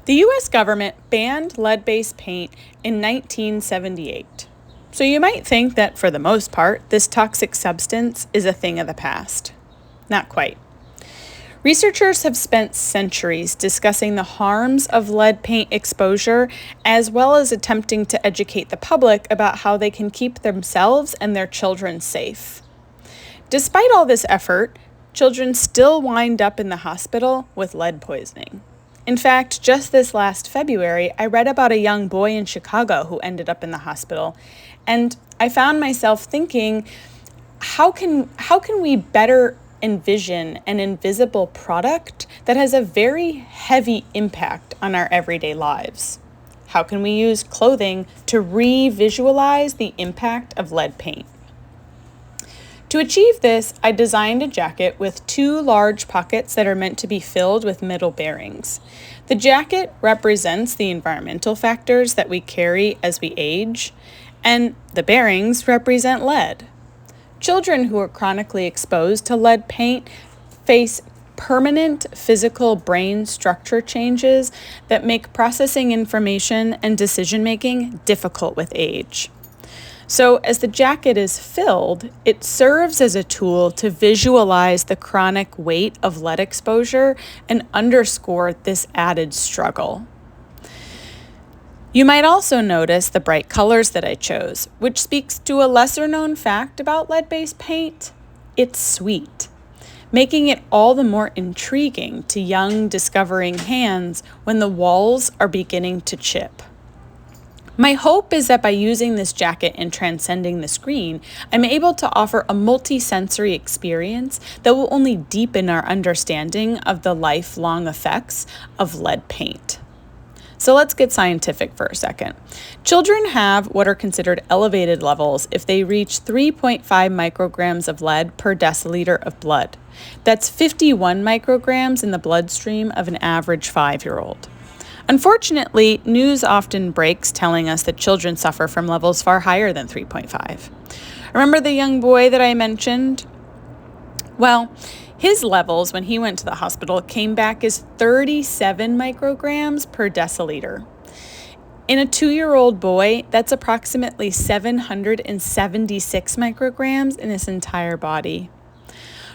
The US government banned lead-based paint in 1978. So you might think that for the most part, this toxic substance is a thing of the past. Not quite. Researchers have spent centuries discussing the harms of lead paint exposure, as well as attempting to educate the public about how they can keep themselves and their children safe. Despite all this effort, children still wind up in the hospital with lead poisoning. In fact, just this last February, I read about a young boy in Chicago who ended up in the hospital, and I found myself thinking, how can we better envision an invisible product that has a very heavy impact on our everyday lives? How can we use clothing to re-visualize the impact of lead paint? To achieve this, I designed a jacket with two large pockets that are meant to be filled with metal bearings. The jacket represents the environmental factors that we carry as we age, and the bearings represent lead. Children who are chronically exposed to lead paint face permanent physical brain structure changes that make processing information and decision-making difficult with age. So as the jacket is filled, it serves as a tool to visualize the chronic weight of lead exposure and underscore this added struggle. You might also notice the bright colors that I chose, which speaks to a lesser-known fact about lead-based paint. It's sweet, making it all the more intriguing to young, discovering hands when the walls are beginning to chip. My hope is that by using this jacket and transcending the screen, I'm able to offer a multi-sensory experience that will only deepen our understanding of the lifelong effects of lead paint. So let's get scientific for a second. Children have what are considered elevated levels if they reach 3.5 micrograms of lead per deciliter of blood. That's 51 micrograms in the bloodstream of an average 5-year-old. Unfortunately, news often breaks telling us that children suffer from levels far higher than 3.5. Remember the young boy that I mentioned? Well, his levels when he went to the hospital came back as 37 micrograms per deciliter. In a 2-year-old boy, that's approximately 776 micrograms in his entire body.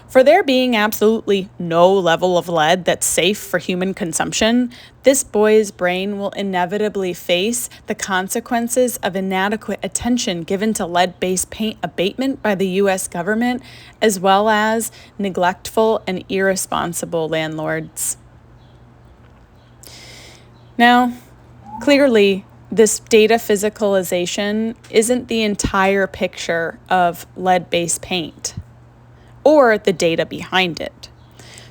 For there being absolutely no level of lead that's safe for human consumption, this boy's brain will inevitably face the consequences of inadequate attention given to lead-based paint abatement by the US government, as well as neglectful and irresponsible landlords. Now, clearly, this data physicalization isn't the entire picture of lead-based paint or the data behind it.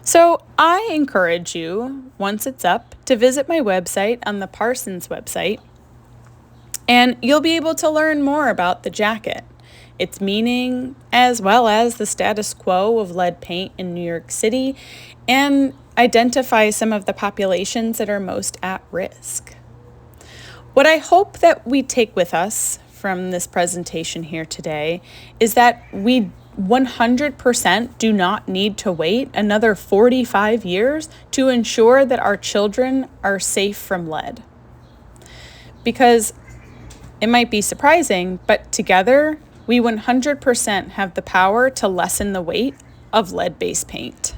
So I encourage you, once it's up, to visit my website on the Parsons website, and you'll be able to learn more about the jacket, its meaning, as well as the status quo of lead paint in New York City, and identify some of the populations that are most at risk. What I hope that we take with us from this presentation here today is that we 100% do not need to wait another 45 years to ensure that our children are safe from lead. Because it might be surprising, but together we 100% have the power to lessen the weight of lead-based paint.